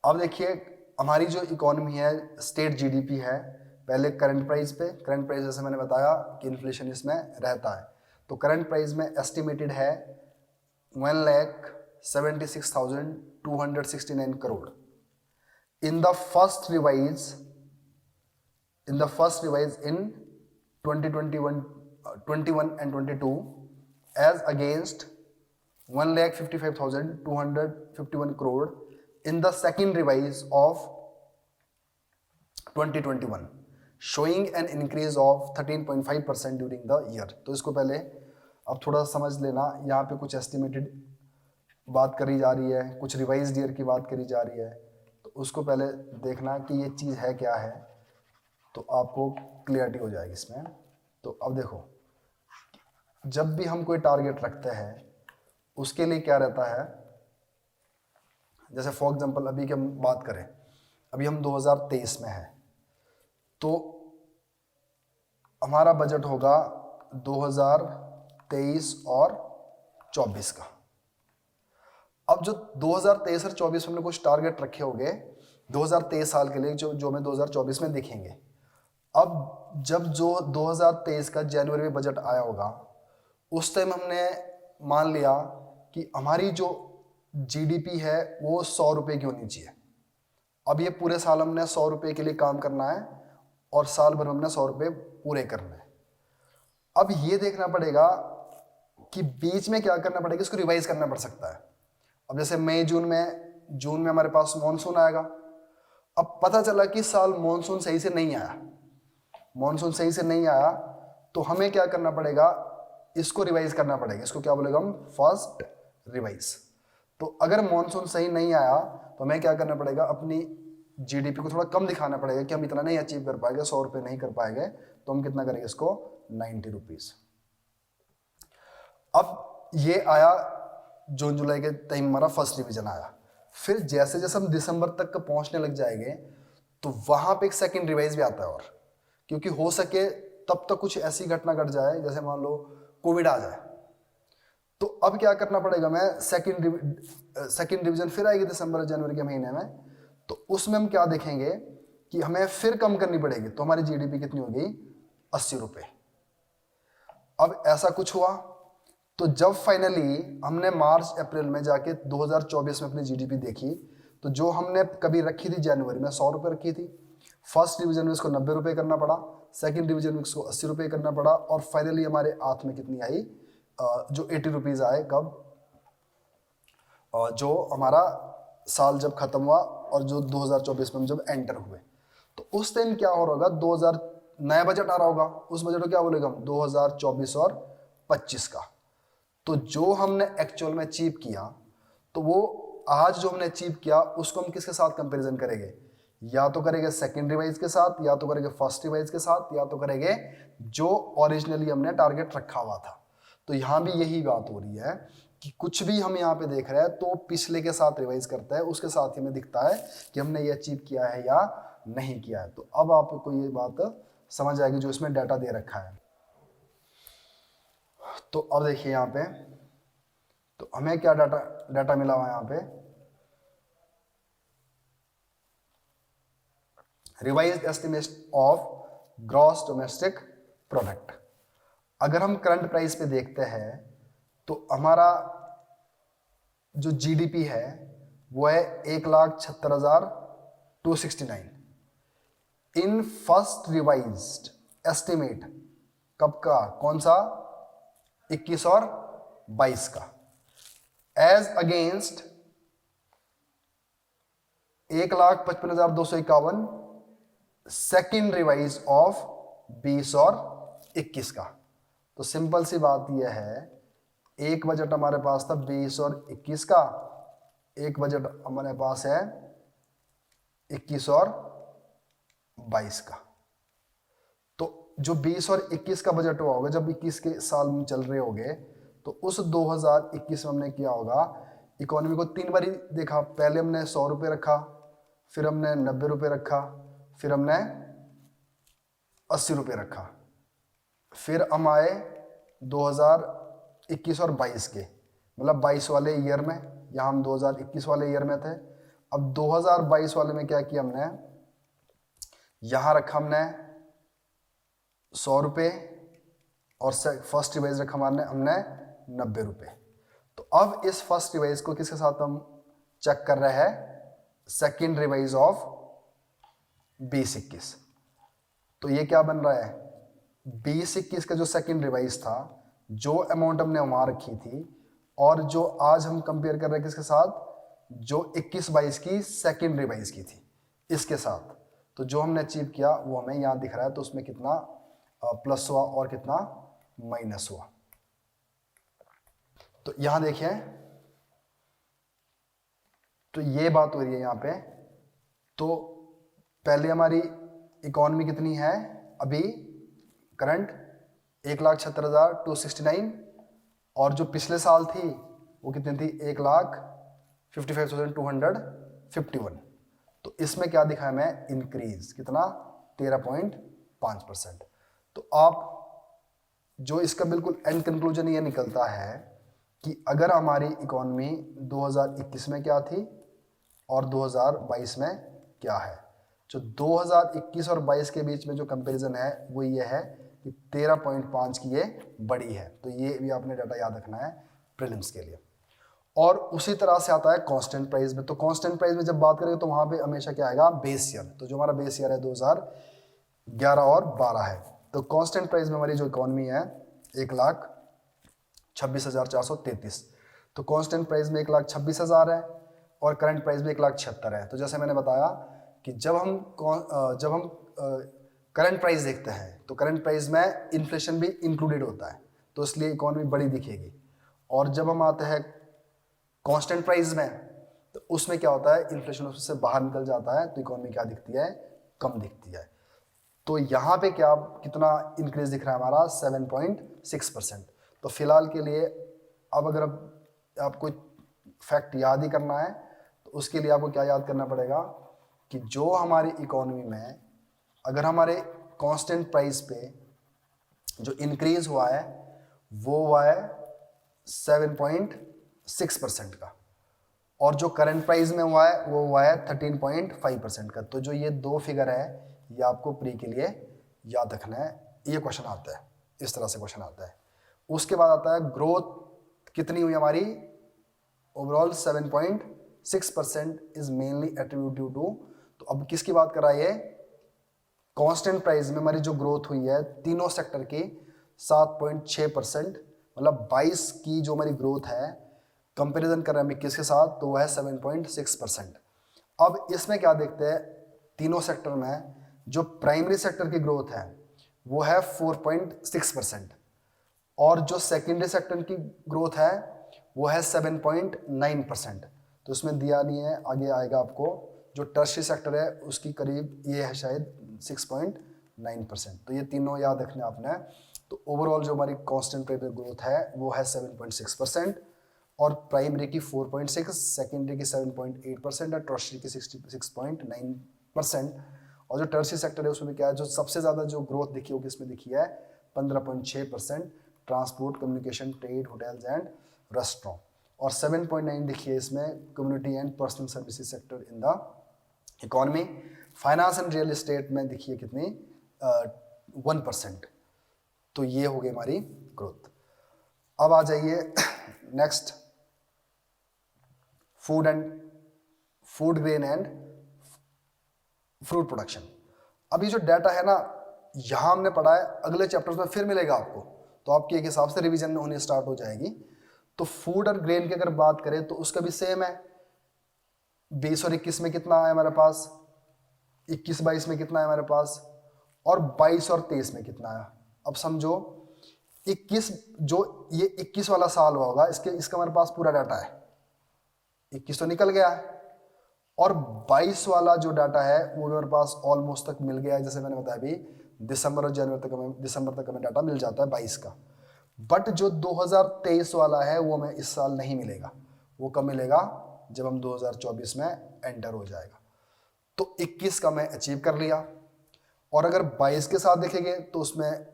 अब देखिए हमारी जो इकोनॉमी है, स्टेट जीडीपी है, पहले करंट प्राइस पे, करंट प्राइस जैसे मैंने बताया कि इन्फ्लेशन इसमें रहता है, तो करंट प्राइस में एस्टिमेटेड है 1,76,269 करोड़। इन the first revise in 2021 and 22 as against 1,55,251 crore in the second revise of 2021 showing an increase of 13.5% during the year। तो इसको पहले अब थोड़ा समझ लेना, यहाँ पे कुछ एस्टिमेटेड बात करी जा रही है, कुछ रिवाइज्ड ईयर की बात करी जा रही है, तो उसको पहले देखना कि ये चीज़ है क्या है, तो आपको क्लियरिटी हो जाएगी इसमें। तो अब देखो, जब भी हम कोई टारगेट रखते हैं उसके लिए क्या रहता है, जैसे फॉर एग्जांपल अभी की हम बात करें, अभी हम 2023 में हैं, तो हमारा बजट होगा 2023 और 24 का। अब जो 2023 और 24 में हमने कुछ टारगेट रखे होंगे 2023 साल के लिए, जो हमें 2024 में दिखेंगे। अब जब जो 2023 का जनवरी में बजट आया होगा, उस टाइम हमने मान लिया कि हमारी जो जीडीपी है वो 100 रुपये की होनी चाहिए। अब ये पूरे साल हमने 100 रुपये के लिए काम करना है और साल भर में हमने 100 रुपये पूरे करने हैं। अब ये देखना पड़ेगा कि बीच में क्या करना पड़ेगा, इसको रिवाइज करना पड़ सकता है। अब जैसे मई जून में हमारे पास मॉनसून आएगा। अब पता चला कि साल मॉनसून सही से नहीं आया, तो हमें क्या करना पड़ेगा, इसको रिवाइज करना पड़ेगा। इसको क्या बोलेगा हम, फर्स्ट रिवाइज। तो अगर मॉनसून सही नहीं आया तो हमें क्या करना पड़ेगा, अपनी जीडीपी को थोड़ा कम दिखाना पड़ेगा कि हम इतना नहीं अचीव कर पाएंगे, 100 रुपये नहीं कर पाएंगे, तो हम कितना करेंगे इसको, 90 रुपीज। अब ये आया जून जुलाई के टाइम, हमारा फर्स्ट रिवीजन आया। फिर जैसे जैसे हम दिसंबर तक पहुंचने लग जाएंगे तो वहां पे एक सेकंड रिवाइज भी आता है। और क्योंकि हो सके तब तक कुछ ऐसी घटना घट जाए, जैसे मान लो कोविड आ जाए, तो अब क्या करना पड़ेगा, मैं सेकंड रिवीजन फिर आएगी दिसंबर जनवरी के महीने में, तो उसमें हम क्या देखेंगे कि हमें फिर कम करनी पड़ेगी। तो हमारी जीडीपी कितनी हो गई, 80 रुपये। अब ऐसा कुछ हुआ, तो जब फाइनली हमने मार्च अप्रैल में जाके 2024 में अपनी जीडीपी देखी, तो जो हमने कभी रखी थी जनवरी में 100 रुपये रखी थी, फर्स्ट डिवीजन में इसको 90 रुपये करना पड़ा, सेकंड डिवीजन में इसको 80 रुपये करना पड़ा, और फाइनली हमारे हाथ में कितनी आई, जो 80 रुपीज़ आए। कब, जो हमारा साल जब खत्म हुआ और जो 2024 में हम जब एंटर हुए, तो उस टाइम क्या हो रहा होगा, 2000 नया बजट आ रहा होगा, उस बजट को क्या बोलेगा हम, 2024 और 25 का। तो जो हमने एक्चुअल में अचीव किया, तो वो आज जो हमने अचीव किया उसको हम किसके साथ कंपैरिजन करेंगे, या तो करेंगे सेकंड रिवाइज के साथ, या तो करेंगे फर्स्ट रिवाइज के साथ, या तो करेंगे जो ओरिजिनली हमने टारगेट रखा हुआ था। तो यहाँ भी यही बात हो रही है कि कुछ भी हम यहाँ पे देख रहे हैं तो पिछले के साथ रिवाइज करता है, उसके साथ ही हमें दिखता है कि हमने ये अचीव किया है या नहीं किया है। तो अब आपको ये बात समझ आएगी जो इसमें डाटा दे रखा है। तो अब देखिए यहाँ पे, तो हमें क्या डाटा मिला हुआ है यहाँ पे, revised estimate of gross domestic product. अगर हम करंट प्राइस पे देखते हैं तो हमारा जो जीडीपी है वो है 1,76,269। इन फर्स्ट रिवाइज्ड एस्टिमेट कब का, कौन सा, 21 और 22 का, as against 1,55,251 second revise of 20 और 21 का। तो सिंपल सी बात यह है, एक बजट हमारे पास था 20 और 21 का, एक बजट हमारे पास है 21 और 22 का। तो जो 20 और 21 का बजट हुआ होगा, जब 21 के साल में चल रहे होंगे, तो उस 2021 में हमने किया होगा, इकोनॉमी को 3 बारी देखा। पहले हमने 100 रुपये रखा, फिर हमने 90 रुपये रखा, फिर हमने 80 रुपये रखा, फिर हम आए 2021 और 22 के, मतलब 22 वाले ईयर में। यहाँ हम 2021 वाले ईयर में थे। अब 2022 वाले में क्या किया हमने, यहाँ रखा हमने 100 रुपये और फर्स्ट रिवाइज रखा हमने 90 रुपये। तो अब इस फर्स्ट रिवाइज को किसके साथ हम चेक कर रहे हैं, सेकेंड रिवाइज ऑफ 2021। तो ये क्या बन रहा है, 2021 का जो सेकेंड रिवाइज था, जो अमाउंट हमने वहां रखी थी, और जो आज हम कंपेयर कर रहे हैं किसके साथ, जो 21-22 की सेकेंड रिवाइज की थी, इसके साथ। तो जो हमने अचीव किया वो हमें यहाँ दिख रहा है। तो उसमें कितना प्लस हुआ और कितना माइनस हुआ। तो यहां देखिए, तो ये बात हो रही है यहाँ पे। तो पहले हमारी इकोनॉमी कितनी है अभी करंट, 1,76,269, और जो पिछले साल थी वो कितनी थी, 1,55,251। तो इसमें क्या दिखा है हमें, इंक्रीज कितना, 13.5%। तो आप जो इसका बिल्कुल एंड कंक्लूजन ये निकलता है कि अगर हमारी इकोनॉमी 2021 में क्या थी और 2022 में क्या है, जो 2021 और 22 के बीच में जो कंपैरिजन है वो ये है कि 13.5 की ये बड़ी है। तो ये भी आपने डाटा याद रखना है प्रीलिम्स के लिए। और उसी तरह से आता है कांस्टेंट प्राइस में। तो कांस्टेंट प्राइस में जब बात करेंगे तो वहां पे हमेशा क्या आएगा, बेस ईयर। तो जो हमारा बेस ईयर है 2011 और 12 है। तो कांस्टेंट प्राइस में हमारी जो इकोनॉमी है 1,26,433। तो कांस्टेंट प्राइस में 1,26,000 है और करंट प्राइस में 1,76,000 है। तो जैसे मैंने बताया कि जब हम करंट प्राइस देखते हैं तो करंट प्राइस में इन्फ्लेशन भी इंक्लूडेड होता है, तो इसलिए इकोनॉमी बड़ी दिखेगी। और जब हम आते हैं कांस्टेंट प्राइस में तो उसमें क्या होता है, इन्फ्लेशन उससे बाहर निकल जाता है, तो इकोनॉमी क्या दिखती है, कम दिखती है। तो यहाँ पे क्या कितना इंक्रीज दिख रहा है हमारा, 7.6%। तो फिलहाल के लिए अब अगर आपको फैक्ट याद ही करना है तो उसके लिए आपको क्या याद करना पड़ेगा कि जो हमारी इकोनॉमी में अगर हमारे कांस्टेंट प्राइस पे जो इंक्रीज हुआ है वो हुआ है 7.6% का, और जो करंट प्राइस में हुआ है वो हुआ है 13.5% का। तो जो ये दो फिगर है ये आपको प्री के लिए याद रखना है। ये क्वेश्चन आता है, इस तरह से क्वेश्चन आता है। उसके बाद आता है ग्रोथ कितनी हुई हमारी, overall 7.6% is mainly attributive to. तो अब किसकी बात कर रहा है ये, कांस्टेंट प्राइस में हमारी जो ग्रोथ हुई है तीनों सेक्टर की 7.6%, मतलब 22 की जो हमारी ग्रोथ है कंपैरिजन कर रहे हैं 21 के साथ, तो वह है 7.6%। अब इसमें क्या देखते हैं, तीनों सेक्टर में जो प्राइमरी सेक्टर की ग्रोथ है वो है 4.6%, और जो सेकेंडरी सेक्टर की ग्रोथ है वो है 7.9%। तो इसमें दिया नहीं है, आगे आएगा आपको। जो टर्शियरी सेक्टर है उसकी करीब ये है शायद 6.9%। तो ये तीनों याद रखने आपने। तो ओवरऑल जो हमारी कांस्टेंट प्राइस ग्रोथ है वो है 7.6%, और प्राइमरी की 4.6, सेकेंडरी की 7.8% और टर्शियरी की 6.9%। और जो टर्शियरी सेक्टर है उसमें क्या है, जो सबसे ज़्यादा जो ग्रोथ दिखी होगी इसमें दिखी है 15.6%, transport, communication, trade, hotels and restaurant, और 7.9 दिखी है इसमें community and personal services sector in the economy. Finance and real estate में दिखी है कितनी, 1%। तो ये हो गई हमारी ग्रोथ। अब आ जाइए next, food grain and fruit production. अब ये जो डाटा है ना, यहां हमने पढ़ा है, अगले चैप्टर्स में फिर मिलेगा आपको, तो आपके एक हिसाब से रिवीजन होनी स्टार्ट हो जाएगी। तो फूड और ग्रेन की अगर बात करें तो उसका भी सेम है। 20 और 21 में कितना है हमारे पास, 21-22 में कितना है हमारे पास, और 22 और 23 में कितना है। अब समझो 21, जो ये 21 वाला साल हुआ होगा, इसका हमारे पास पूरा डाटा है, 21 तो निकल गया है, और 22 वाला जो डाटा है वो मेरे पास ऑलमोस्ट तक मिल गया है। जैसे मैंने बताया अभी दिसंबर और जनवरी तक, दिसंबर तक हमें डाटा मिल जाता है 22 का। बट जो 2023 वाला है वो हमें इस साल नहीं मिलेगा। वो कब मिलेगा? जब हम 2024 में एंटर हो जाएगा। तो 21 का मैं अचीव कर लिया। और अगर 22 के साथ देखेंगे तो उसमें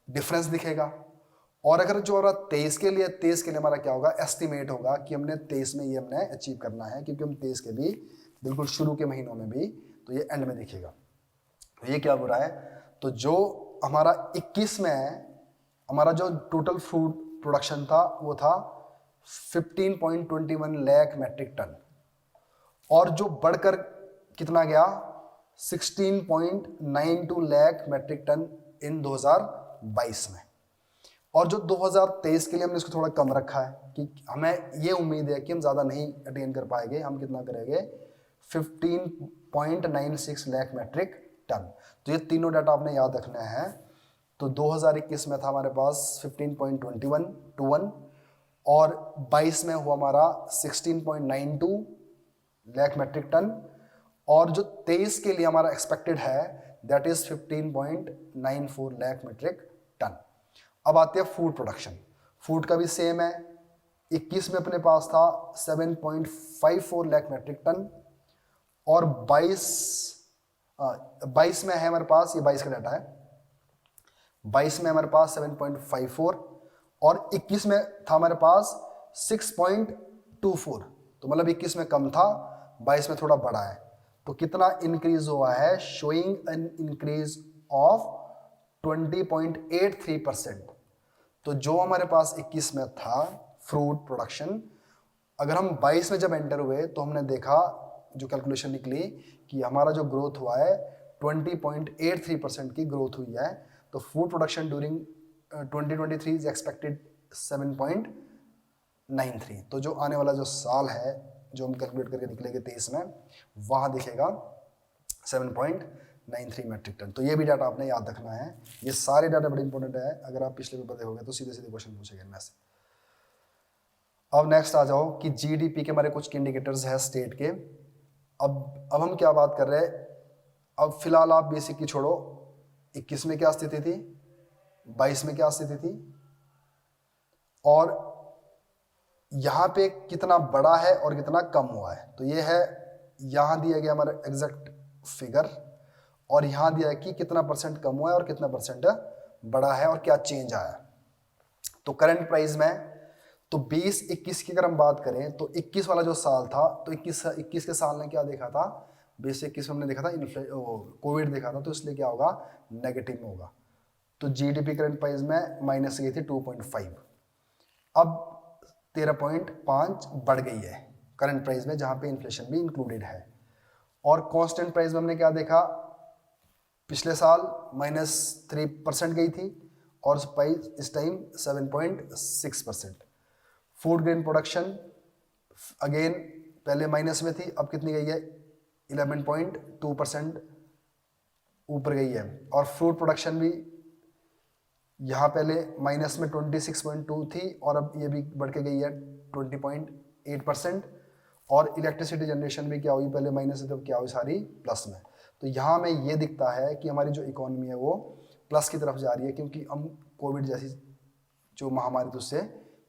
डिफरेंस दिखेगा। और अगर जो हमारा 23 के लिए हमारा क्या होगा, एस्टिमेट होगा कि हमने 23 में ये हमने अचीव करना है, क्योंकि हम 23 के भी बिल्कुल शुरू के महीनों में भी, तो ये एंड में दिखेगा। तो ये क्या हो रहा है, तो जो हमारा 21 में हमारा जो टोटल फूड प्रोडक्शन था वो था 15.21 लाख मैट्रिक टन, और जो बढ़कर कितना गया 16.92 लाख मैट्रिक टन इन 2022 में। और जो 2023 के लिए हमने इसको थोड़ा कम रखा है कि हमें ये उम्मीद है कि हम ज़्यादा नहीं अटेन कर पाएंगे, हम कितना करेंगे 15.96 लाख मैट्रिक टन। तो ये तीनों डाटा आपने याद रखना है। तो 2021 में था हमारे पास 15.21 और 22 में हुआ हमारा 16.92 लाख मैट्रिक टन, और जो 23 के लिए हमारा एक्सपेक्टेड है that is 15.94 lakh metric tonne. अब आते हैं फूड प्रोडक्शन। फूड का भी सेम है। 21 में अपने पास था 7.54 लाख मैट्रिक टन, और 22 में है हमारे पास, ये 22 का डाटा है, 22 में हमारे पास 7.54 और 21 में था हमारे पास 6.24। तो मतलब 21 में कम था, 22 में थोड़ा बढ़ा है। तो कितना इंक्रीज हुआ है, शोइंग एन इंक्रीज ऑफ 20.83%। तो जो हमारे पास 21 में था फ्रूट प्रोडक्शन, अगर हम 22 में जब एंटर हुए तो हमने देखा, जो कैलकुलेशन निकली कि हमारा जो ग्रोथ हुआ है 20.83% की ग्रोथ हुई है। तो food production during 2023 is expected 7.93। तो जो आने वाला जो साल है जो हम कैलकुलेट करके निकलेंगे 23 में, वहाँ दिखेगा 7.93 मैट्रिक टन। तो ये भी डाटा आपने याद रखना है। ये सारे डाटा बड़े इंपॉर्टेंट है। अगर आप पिछले पेपर देखोगे तो सीधे सीधे क्वेश्चन पूछेंगे इनमें से। अब नेक्स्ट आ जाओ कि जीडीपी के हमारे कुछ इंडिकेटर्स है स्टेट के। अब हम क्या बात कर रहे हैं, अब फिलहाल आप बेसिक की छोड़ो, 21 में क्या स्थिति थी, 22 में क्या स्थिति थी, और यहाँ पे कितना बड़ा है और कितना कम हुआ है। तो ये है, यहाँ दिया गया हमारा एग्जैक्ट फिगर, और यहाँ दिया है कि कितना परसेंट कम हुआ है और कितना परसेंट बड़ा है और क्या चेंज आया। तो करंट प्राइस में तो 20-21 की अगर हम बात करें तो 21 वाला जो साल था, तो 21 के साल ने क्या देखा था, 20-21 में हमने देखा था कोविड देखा था, तो इसलिए क्या होगा, नेगेटिव में होगा। तो जीडीपी करंट प्राइस में माइनस गई थी 2.5, अब 13.5 बढ़ गई है करंट प्राइस में, जहाँ पे इन्फ्लेशन भी इंक्लूडेड है। और कांस्टेंट प्राइस में हमने क्या देखा, पिछले साल -3% गई थी और प्राइस इस time 7.6%। Food grain production again पहले माइनस में थी, अब कितनी गई है, 11.2% ऊपर गई है। और फ्रूट प्रोडक्शन भी यहाँ पहले माइनस में 26.2 थी और अब ये भी बढ़ के गई है 20.8%। और इलेक्ट्रिसिटी जनरेशन भी क्या हुई, पहले माइनस से तब क्या हुई, सारी प्लस में। तो यहाँ में ये दिखता है कि हमारी जो इकोनॉमी है वो प्लस की तरफ जा रही है, क्योंकि हम कोविड जैसी जो महामारी थी उससे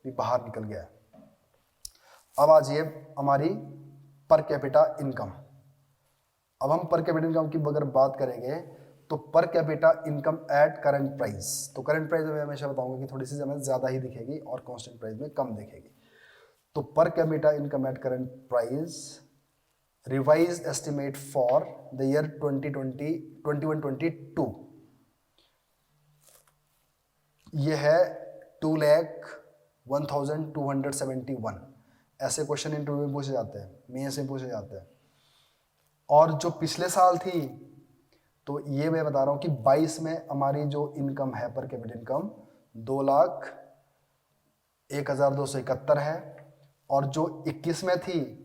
भी बाहर निकल गया है। अब आ जाइए हमारी पर कैपिटा इनकम। अब हम पर कैपिटा इनकम की अगर बात करेंगे तो पर capita income at current price, तो करंट प्राइस में हमेशा बताऊंगा कि थोड़ी सी हमें ज़्यादा ही दिखेगी और कांस्टेंट प्राइस में कम दिखेगी। तो पर capita income at current price revise estimate for the year 2021-22 ये है 2,01,271। ऐसे क्वेश्चन इंटरव्यू में पूछे जाते हैं, मेंस में पूछे जाते हैं। और जो पिछले साल थी, तो ये मैं बता रहा हूँ कि 22 में हमारी जो इनकम है पर कैपिटा इनकम 2,01,271 है, और जो 21 में थी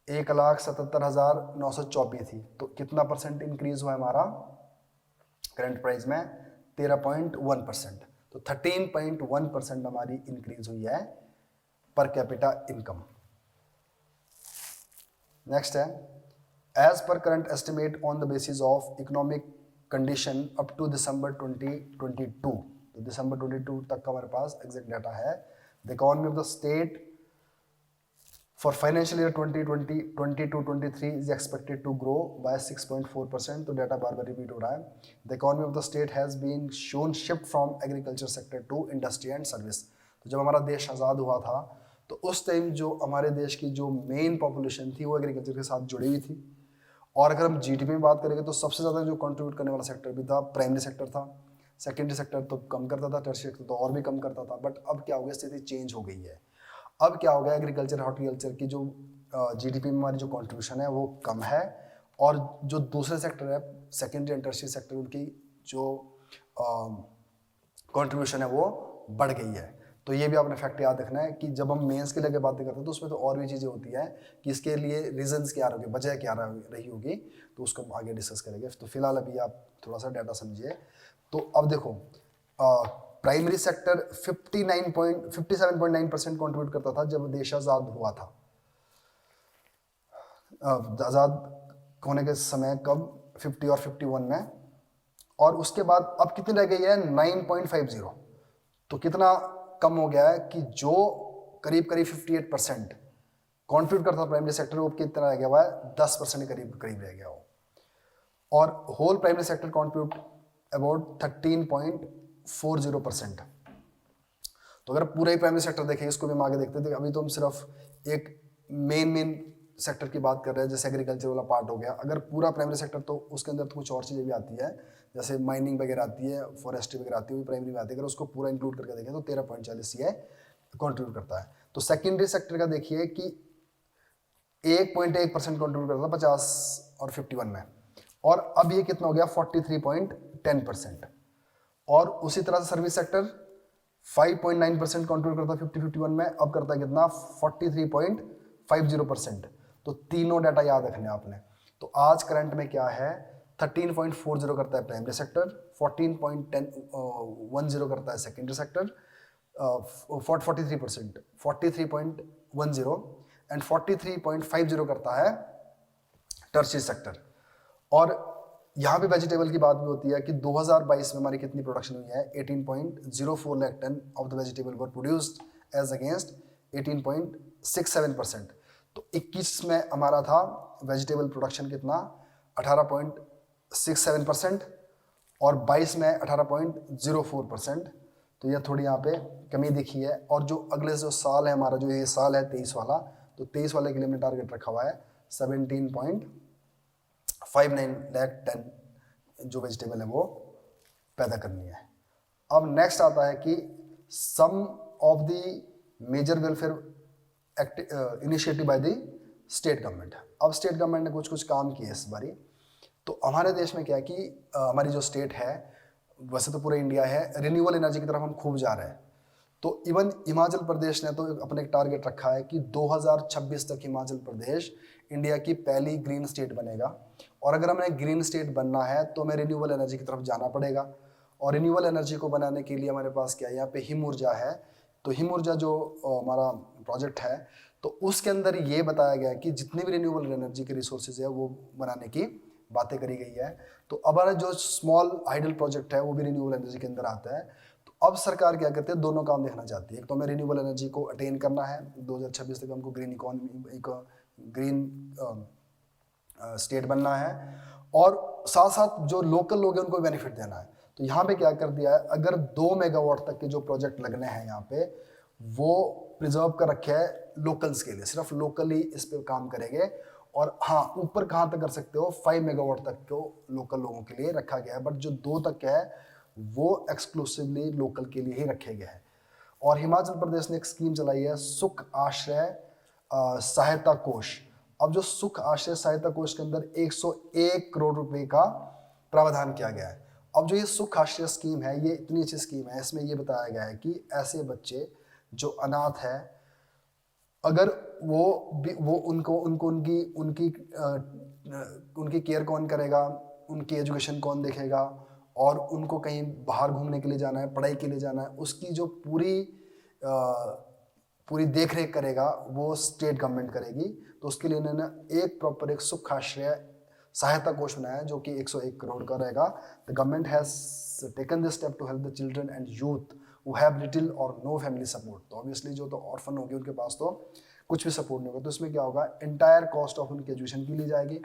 1,77,924 थी। तो कितना परसेंट इंक्रीज हुआ है हमारा करंट प्राइस में, 13.1%। तो 13.1% हमारी इंक्रीज हुई है पर कैपिटा इनकम। नेक्स्ट है, as per current estimate on the basis of economic condition up to December 2022। तो दिसंबर 22 तक का हमारे पास एग्जैक्ट डाटा है। The economy of the state for financial year 2022-23 is expected to grow by 6.4%। तो data बार बार repeat हो रहा है। The economy of the state has been shown shift from agriculture sector to industry and service. तो जब हमारा देश आज़ाद हुआ था तो उस टाइम जो हमारे देश की जो मेन पॉपुलेशन थी वो एग्रीकल्चर के साथ जुड़ी हुई थी। और अगर हम जीडीपी में बात करेंगे तो सबसे ज़्यादा जो कंट्रीब्यूट करने वाला सेक्टर भी था प्राइमरी सेक्टर था। सेकेंडरी सेक्टर तो कम करता था, टर्शियरी सेक्टर तो और भी कम करता था। बट अब क्या हो गया, स्थिति चेंज हो गई है। अब क्या हो गया, एग्रीकल्चर हॉर्टिकल्चर की जो जीडीपी में हमारी जो कंट्रीब्यूशन है वो कम है, और जो दूसरे सेक्टर है सेकेंडरी एंड टर्शियरी सेक्टर, उनकी जो कंट्रीब्यूशन है वो बढ़ गई है। तो ये भी आपने फैक्ट याद रखना है कि जब हम मेंस के लिए बातें करते हैं तो उसमें तो और भी चीज़ें होती हैं कि इसके लिए रीजंस क्या रहोगे, वजह क्या रही होगी, तो उसको हम आगे डिस्कस करेंगे। तो फिलहाल अभी आप थोड़ा सा डाटा समझिए। तो अब देखो, प्राइमरी सेक्टर 57.9% कॉन्ट्रीब्यूट करता था जब देश आज़ाद हुआ था। आज़ाद होने के समय कब, 50 और 51 में। और उसके बाद अब कितनी रह गई है, 9.50। तो कितना कम हो गया है कि जो करीब 58% कॉन्ट्रीब्यूट करता था प्राइमरी सेक्टर, वो कितना रह गया हुआ है, 10% के करीब रह गया हो। और whole primary sector contribute about 13.40%। तो अगर पूरा ही प्राइमरी सेक्टर देखें, इसको भी हम आगे देखते थे। अभी तो हम सिर्फ एक मेन सेक्टर की बात कर रहे हैं, जैसे एग्रीकल्चर वाला पार्ट हो गया। अगर पूरा प्राइमरी सेक्टर, तो उसके अंदर तो कुछ और चीज़ें भी आती है, जैसे माइनिंग वगैरह आती है, फॉरेस्ट्री वगैरह आती है, वो भी प्राइमरी में आती है। अगर उसको पूरा इंक्लूड करके देखें तो 13.40 ये कॉन्ट्रीब्यूट करता है। तो सेकेंडरी सेक्टर का देखिए कि 1.1% कॉन्ट्रीब्यूट करता था 50 और 51 में, और अब ये कितना हो गया, 43.10%। और उसी तरह से सर्विस सेक्टर 5.9% कॉन्ट्रीब्यूट करता 50-51 में, अब करता है कितना, 43.50%। तो तीनों डाटा याद रखने आपने। तो आज करंट में क्या है, 13.40 करता है प्राइमरी सेक्टर, 14.10 करता है सेकेंडरी सेक्टर, 43%, 43.10 एंड 43.50 करता है टर्शियरी सेक्टर। और यहाँ पे वेजिटेबल की बात भी होती है कि 2022 में हमारी कितनी प्रोडक्शन हुई है, 18.04 lakh tonne of the vegetable were produced as against 18.67%। तो 21 में हमारा था वेजिटेबल प्रोडक्शन कितना, 18.67%, और 22 में 18.04%। तो यह थोड़ी यहाँ पे कमी दिखी है। और जो अगले जो साल है हमारा, जो ये साल है 23 वाला, तो 23 वाले के लिए हमने टारगेट रखा हुआ है 17.59 लाख टन जो वेजिटेबल है वो पैदा करनी है। अब नेक्स्ट आता है कि some of the major welfare initiative by the state government. अब स्टेट गवर्नमेंट ने कुछ काम किए इस बारी। तो हमारे देश में क्या है कि हमारी जो स्टेट है, वैसे तो पूरा इंडिया है, रिन्यूएबल एनर्जी की तरफ हम खूब जा रहे हैं। तो इवन हिमाचल प्रदेश ने तो अपने एक टारगेट रखा है कि 2026 तक हिमाचल प्रदेश इंडिया की पहली ग्रीन स्टेट बनेगा। और अगर हमें ग्रीन स्टेट बनना है तो हमें रिन्यूएबल एनर्जी की तरफ जाना पड़ेगा। और रिन्यूएबल एनर्जी को बनाने के लिए हमारे पास क्या है, यहाँ पे हिम ऊर्जा है। तो हिम ऊर्जा जो हमारा प्रोजेक्ट है, तो उसके अंदर ये बताया गया है कि जितनी भी रिन्यूएबल एनर्जी के रिसोर्सेज है वो बनाने की बातें करी गई है। तो अब हमारा जो स्मॉल हाइडल प्रोजेक्ट है वो भी रिन्यूएबल एनर्जी के अंदर आता है। तो अब सरकार क्या करती है, दोनों काम देखना चाहती है। एक तो हमें रिन्यूएबल एनर्जी को अटेन करना है, 2026 तक हमको ग्रीन इकोनॉमी, एक ग्रीन स्टेट बनना है, और साथ साथ जो लोकल लोग हैं उनको बेनिफिट देना है। तो यहाँ पे क्या कर दिया है, अगर 2 मेगावाट तक के जो प्रोजेक्ट लगने हैं यहाँ पे, वो प्रिजर्व कर रखे हैं लोकल्स के लिए, सिर्फ लोकली इस पे काम करेंगे। और हाँ, ऊपर कहाँ तक कर सकते हो, 5 मेगावाट तक को लोकल लोगों के लिए रखा गया है। बट जो 2 तक है वो एक्सक्लूसिवली लोकल के लिए ही रखे गए हैं। और हिमाचल प्रदेश ने एक स्कीम चलाई है, सुख आश्रय सहायता कोष। अब जो सुख आश्रय सहायता कोष के अंदर 101 करोड़ रुपए का प्रावधान किया गया है। अब जो ये सुख आश्रय स्कीम है, ये इतनी अच्छी स्कीम है, इसमें ये बताया गया है कि ऐसे बच्चे जो अनाथ है, अगर वो उनको उनकी केयर कौन करेगा, उनकी एजुकेशन कौन देखेगा, और उनको कहीं बाहर घूमने के लिए जाना है, पढ़ाई के लिए जाना है, उसकी जो पूरी देख रेख करेगा वो स्टेट गवर्नमेंट करेगी। तो उसके लिए इन्होंने एक प्रॉपर एक सुख आश्रय सहायता कोष बनाया है जो कि 101 करोड़ का रहेगा। The government has taken this step to help the children and youth who have little or no family support. तो ऑब्वियसली जो तो ऑर्फन होगी उनके पास तो कुछ भी सपोर्ट नहीं होगा, तो इसमें क्या होगा, एंटायर कॉस्ट ऑफ उनकी एजुकेशन की ली जाएगी।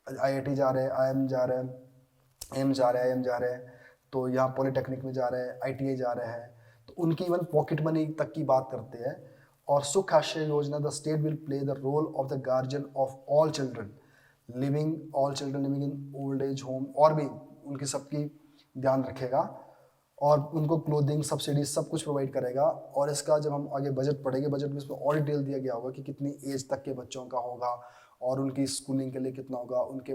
IIT जा रहे हैं, IIM जा रहे हैं, एम जा रहे हैं, IIM जा रहे हैं, तो यहाँ पॉलिटेक्निक में जा रहे हैं, ITI जा रहे हैं, तो उनकी इवन पॉकेट मनी तक की बात करते हैं। और Sukh Ashray Yojana, the state will play the role of the guardian of all children living in old age home, और भी उनकी सबकी ध्यान रखेगा और उनको क्लोथिंग सब्सिडीज सब कुछ प्रोवाइड करेगा। और इसका जब हम आगे बजट पढ़ेंगे, बजट में इसमें और डिटेल दिया गया होगा कि कितनी एज तक के बच्चों का होगा और उनकी स्कूलिंग के लिए कितना होगा, उनके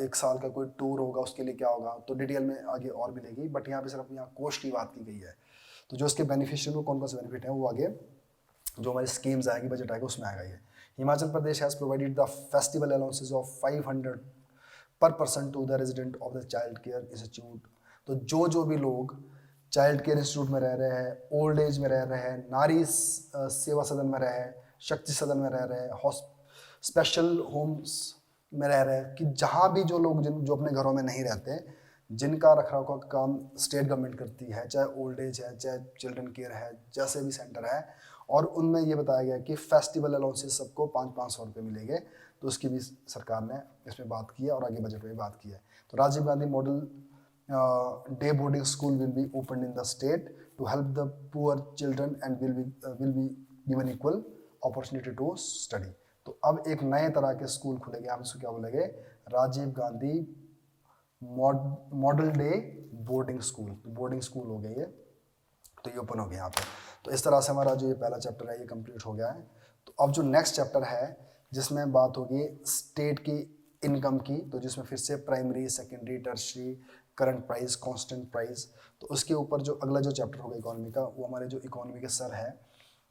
1 साल का कोई टूर होगा उसके लिए क्या होगा, तो डिटेल में आगे और मिलेगी। बट यहाँ पे सिर्फ यहाँ कोस्ट की बात की गई है। तो जो इसके बेनिफिशियरी को कौन कौन से बेनिफिट है वो आगे जो हमारी स्कीम्स आएगी, बजट आएगा, उसमें आएगा ये। Himachal Pradesh has provided the festival allowances of 500 per person to the resident of the child care institute. तो जो भी लोग चाइल्ड केयर इंस्टीट्यूट में रह रहे हैं, ओल्ड एज में रह रहे हैं, नारी सेवा सदन में रह रहे हैं, शक्ति सदन में रह रहे हैं, स्पेशल होम्स में रह रहे हैं, कि जहाँ भी जो लोग जो अपने घरों में नहीं रहते, जिनका रखरखाव का काम स्टेट गवर्नमेंट करती है, चाहे ओल्ड एज है, चाहे चिल्ड्रन केयर है, जैसे भी सेंटर है, और उनमें ये बताया गया कि फेस्टिवल अलाउंसेस सबको 500-500 रुपये मिलेंगे। तो उसकी भी सरकार ने इसमें बात की है और आगे बजट में बात की है। तो Rajiv Gandhi model day boarding school will be open in the state to help the poor children and will be given equal opportunity to study. तो अब एक नए तरह के स्कूल खुलेंगे, हम इसको क्या बोलेंगे, Rajiv Gandhi model day boarding school हो गए ये, तो ये ओपन हो गया यहाँ पे। तो इस तरह से हमारा जो ये पहला चैप्टर है ये कंप्लीट हो गया है। तो अब जो नेक्स्ट चैप्टर है जिसमें बात होगी स्टेट की इनकम की, तो जिसमें फिर से primary, secondary, tertiary, current price, constant price, तो उसके ऊपर जो अगला जो चैप्टर होगा इकोनॉमी का, वो हमारे जो इकोनॉमी के सर है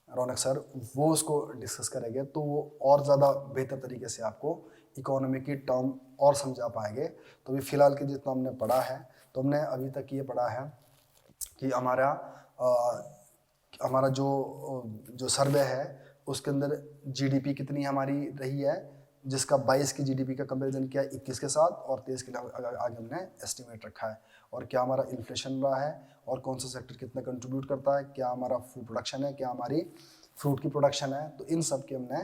रौनक सर, वो उसको डिस्कस करेंगे। तो वो और ज़्यादा बेहतर तरीके से आपको इकोनॉमी की टर्म और समझा पाएंगे। तो अभी फ़िलहाल के जितना हमने पढ़ा है, तो हमने अभी तक ये पढ़ा है कि हमारा जो सर्वे है उसके अंदर जीडीपी कितनी हमारी रही है, जिसका 22 की जीडीपी का कंपैरिजन किया 21 के साथ, और 23 के आगे हमने एस्टिमेट रखा है। और क्या हमारा इन्फ्लेशन रहा है और कौन सा सेक्टर कितना कंट्रीब्यूट करता है, क्या हमारा फूड प्रोडक्शन है, क्या हमारी फ्रूट की प्रोडक्शन है, तो इन सब के हमने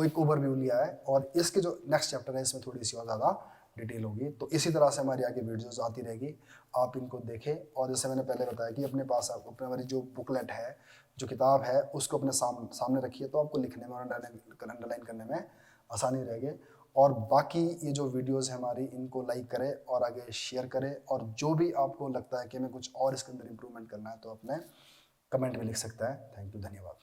एक ओवरव्यू लिया है। और इसके जो नेक्स्ट चैप्टर है इसमें थोड़ी सी और ज़्यादा डिटेल होगी। तो इसी तरह से हमारी आगे वीडियोस आती रहेगी, आप इनको देखें। और जैसे मैंने पहले बताया कि अपने पास आप अपने हमारी जो बुकलेट है, जो किताब है, उसको अपने सामने रखिए, तो आपको लिखने में और अंडरलाइन करने में आसानी रहेगी। और बाकी ये जो वीडियोस है हमारी, इनको लाइक करें और आगे शेयर करें। और जो भी आपको लगता है कि हमें कुछ और इसके अंदर इम्प्रूवमेंट करना है, तो अपने कमेंट में लिख सकता है। थैंक यू, धन्यवाद।